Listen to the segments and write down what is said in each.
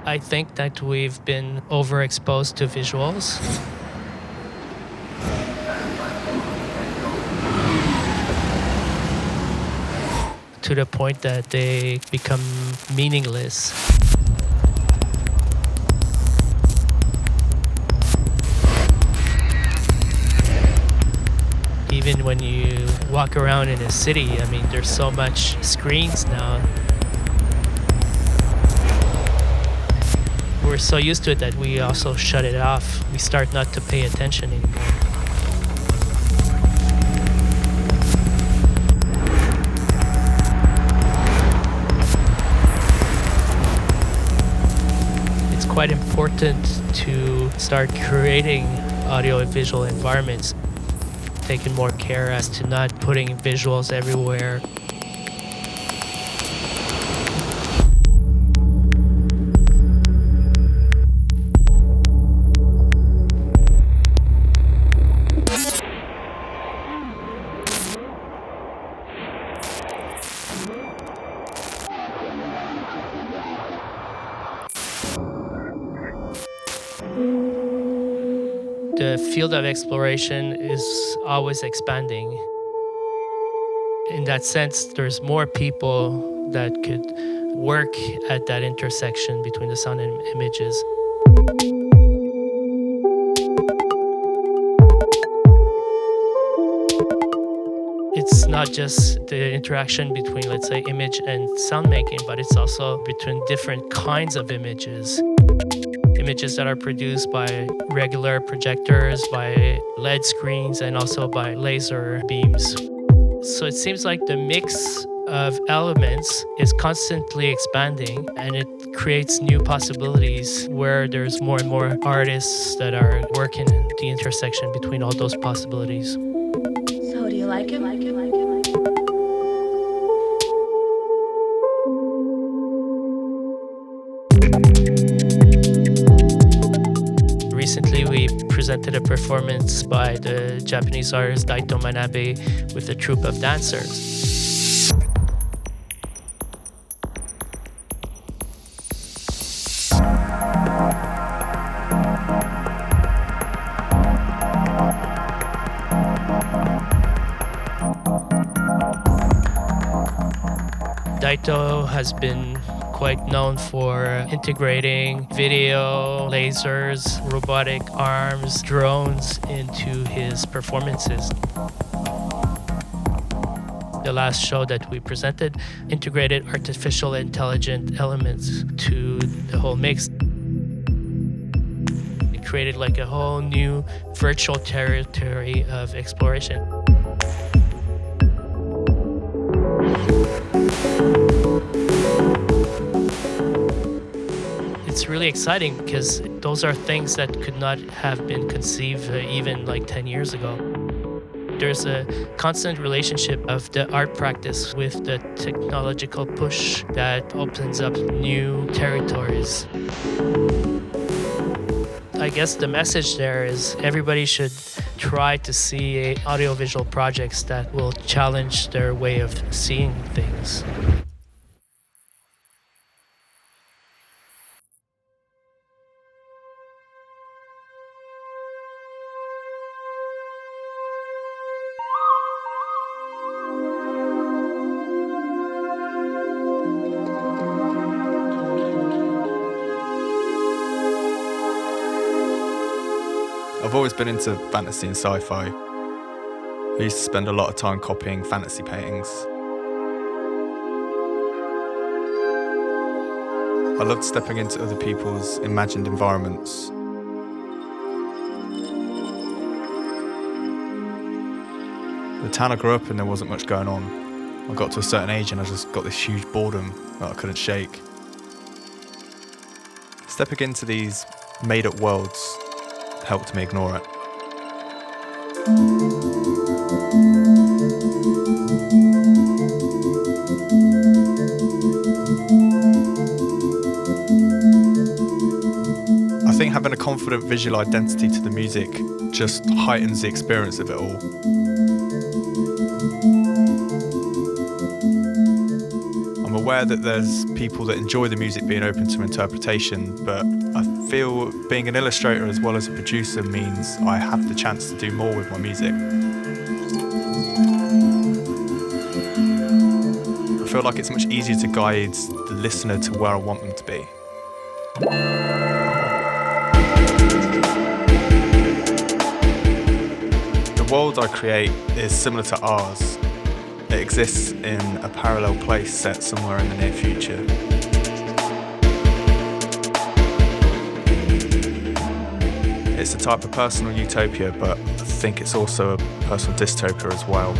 I think that we've been overexposed to visuals. To the point that they become meaningless. Even when you walk around in a city, I mean, there's so much screens now. We're so used to it that we also shut it off. We start not to pay attention anymore. It's quite important to start creating audio-visual environments, taking more care as to not putting visuals everywhere. The field of exploration is always expanding. In that sense, there's more people that could work at that intersection between the sound and images. It's not just the interaction between, let's say, image and sound making, but it's also between different kinds of images. Images that are produced by regular projectors, by LED screens, and also by laser beams. So it seems like the mix of elements is constantly expanding, and it creates new possibilities where there's more and more artists that are working in the intersection between all those possibilities. So do you like it? Recently, we presented a performance by the Japanese artist Daijing and MUTEK with a troupe of dancers. Daito has been quite known for integrating video, lasers, robotic arms, drones into his performances. The last show that we presented integrated artificial intelligent elements to the whole mix. It created like a whole new virtual territory of exploration. It's really exciting because those are things that could not have been conceived even like 10 years ago. There's a constant relationship of the art practice with the technological push that opens up new territories. I guess the message there is everybody should try to see audiovisual projects that will challenge their way of seeing things. I've always been into fantasy and sci-fi. I used to spend a lot of time copying fantasy paintings. I loved stepping into other people's imagined environments. The town I grew up in, there wasn't much going on. I got to a certain age and I just got this huge boredom that I couldn't shake. Stepping into these made-up worlds helped me ignore it. I think having a confident visual identity to the music just heightens the experience of it all. I'm a aware that there's people that enjoy the music being open to interpretation, but I feel being an illustrator as well as a producer means I have the chance to do more with my music. I feel like it's much easier to guide the listener to where I want them to be. The world I create is similar to ours. It exists in a parallel place set somewhere in the near future. It's a type of personal utopia, but I think it's also a personal dystopia as well.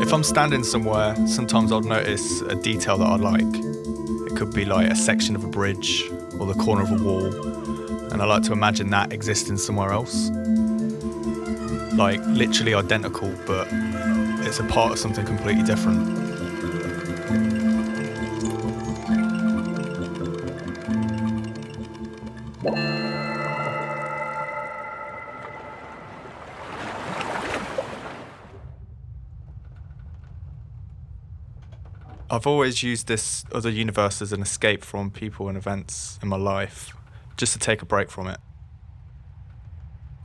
If I'm standing somewhere, sometimes I'll notice a detail that I like. It could be like a section of a bridge or the corner of a wall, and I like to imagine that existing somewhere else. Like literally identical, but it's a part of something completely different. I've always used this other universe as an escape from people and events in my life, just to take a break from it.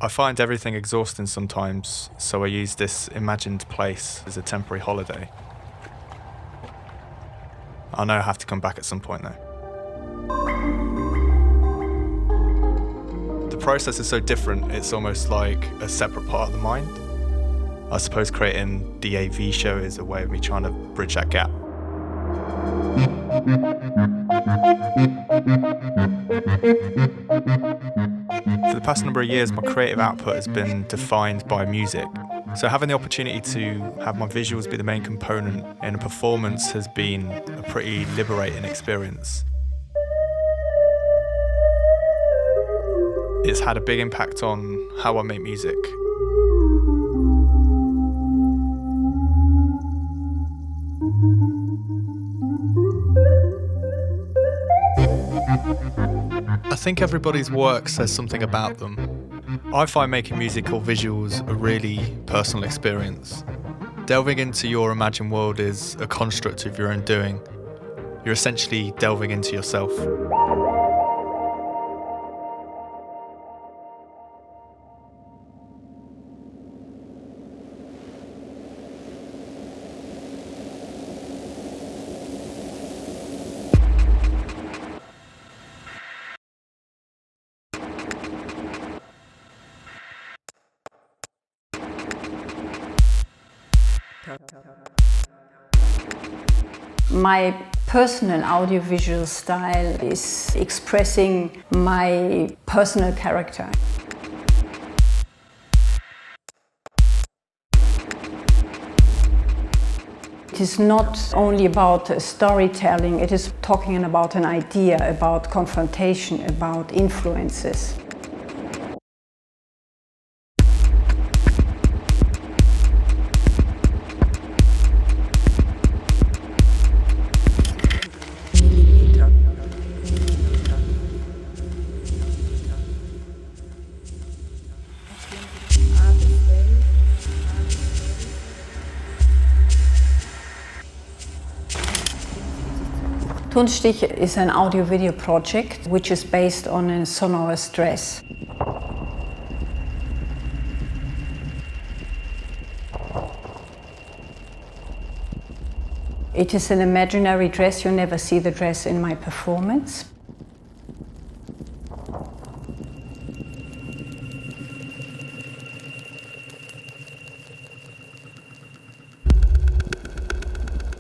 I find everything exhausting sometimes, so I use this imagined place as a temporary holiday. I know I have to come back at some point though. The process is so different, it's almost like a separate part of the mind. I suppose creating the AV show is a way of me trying to bridge that gap. For the past number of years, my creative output has been defined by music. So having the opportunity to have my visuals be the main component in a performance has been a pretty liberating experience. It's had a big impact on how I make music. I think everybody's work says something about them. I find making music or visuals a really personal experience. Delving into your imagined world is a construct of your own doing. You're essentially delving into yourself. My personal audiovisual style is expressing my personal character. It is not only about storytelling, it is talking about an idea, about confrontation, about influences. TONSTICH is an audio-video project which is based on a sonorous dress. It is an imaginary dress, you never see the dress in my performance.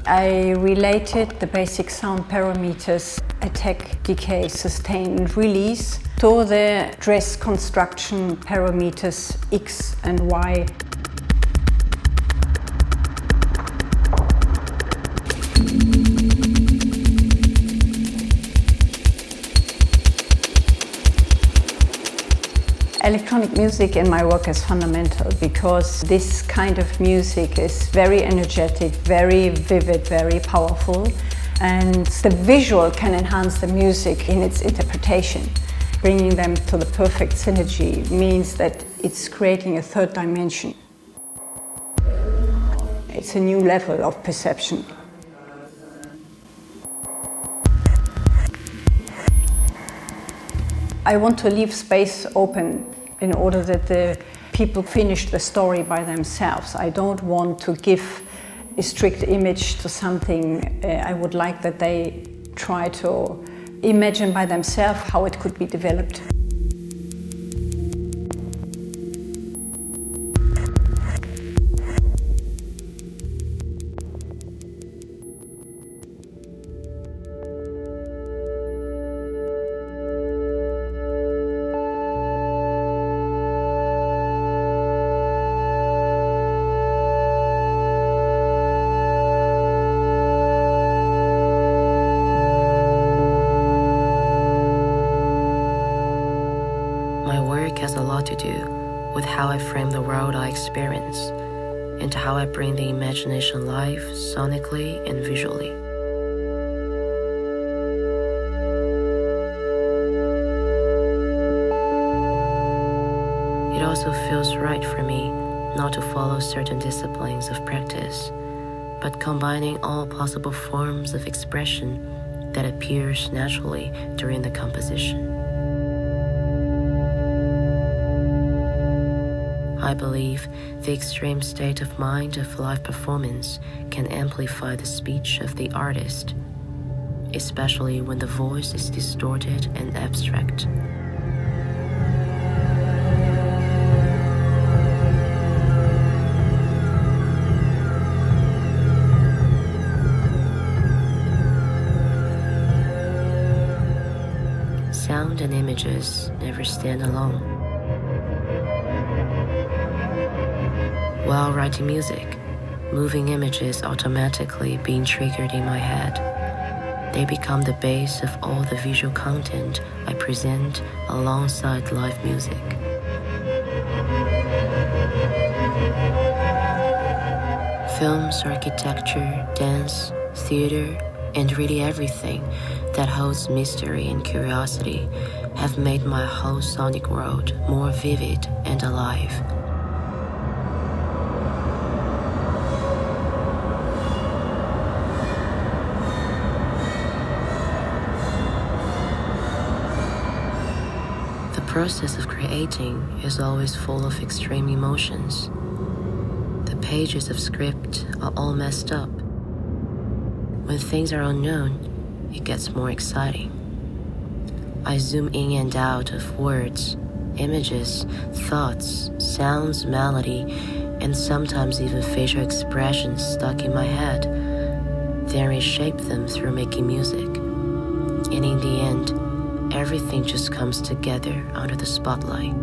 I related the basic sound parameters attack, decay, sustain and release to the dress construction parameters X and Y. Electronic music in my work is fundamental because this kind of music is very energetic, very vivid, very powerful, and the visual can enhance the music in its interpretation. Bringing them to the perfect synergy means that it's creating a third dimension. It's a new level of perception. I want to leave space open in order that the people finish the story by themselves. I don't want to give a strict image to something. I would like that they try to imagine by themselves how it could be developed. Has a lot to do with how I frame the world I experience and how I bring the imagination alive sonically and visually. It also feels right for me not to follow certain disciplines of practice, but combining all possible forms of expression that appears naturally during the composition. I believe the extreme state of mind of live performance can amplify the speech of the artist, especially when the voice is distorted and abstract. Sound and images never stand alone. While writing music, moving images automatically being triggered in my head, they become the base of all the visual content I present alongside live music. Films, architecture, dance, theater, and really everything that holds mystery and curiosity have made my whole sonic world more vivid and alive. The process of creating is always full of extreme emotions. The pages of script are all messed up. When things are unknown, it gets more exciting. I zoom in and out of words, images, thoughts, sounds, melody, and sometimes even facial expressions stuck in my head, then reshape them through making music. And in the end, everything just comes together under the spotlight.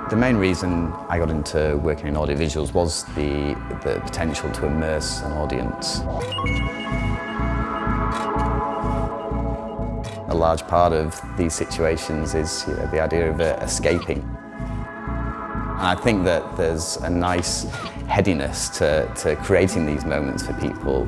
The main reason I got into working in audiovisuals was the potential to immerse an audience. A large part of these situations is the idea of escaping. And I think that there's a nice headiness to creating these moments for people.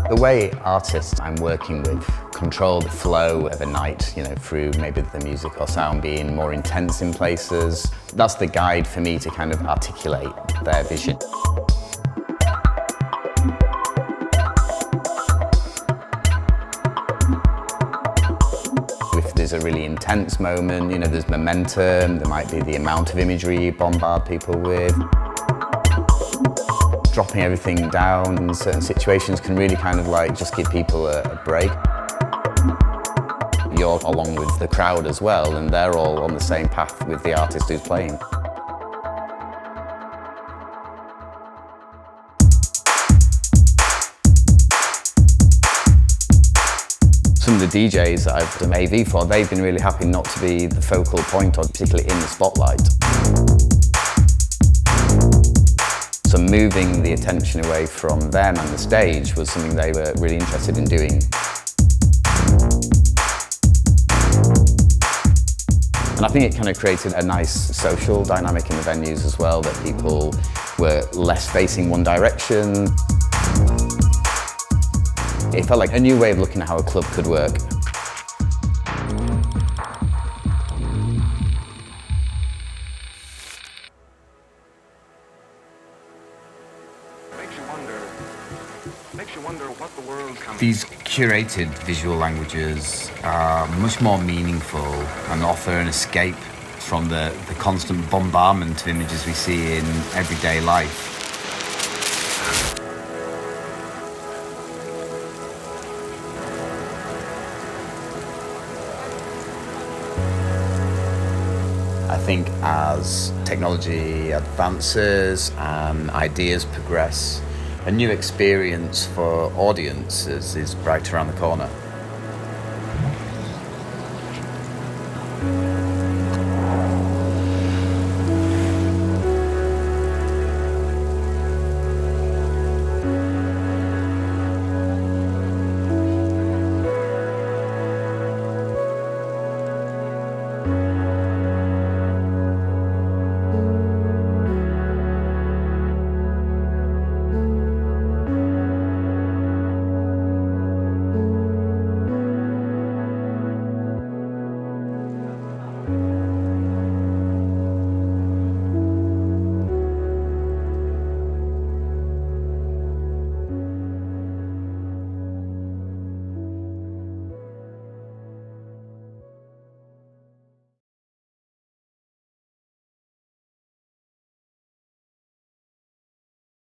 The way artists I'm working with control the flow of a night, through maybe the music or sound being more intense in places. That's the guide for me to kind of articulate their vision. If there's a really intense moment, there's momentum, there might be the amount of imagery you bombard people with. Dropping everything down in certain situations can really kind of just give people a break. You're along with the crowd as well, and they're all on the same path with the artist who's playing. Some of the DJs that I've done AV for, they've been really happy not to be the focal point, or particularly in the spotlight. So moving the attention away from them and the stage was something they were really interested in doing. And I think it kind of created a nice social dynamic in the venues as well, that people were less facing one direction. It felt like a new way of looking at how a club could work. These curated visual languages are much more meaningful and offer an escape from the constant bombardment of images we see in everyday life. I think as technology advances and ideas progress, a new experience for audiences is right around the corner.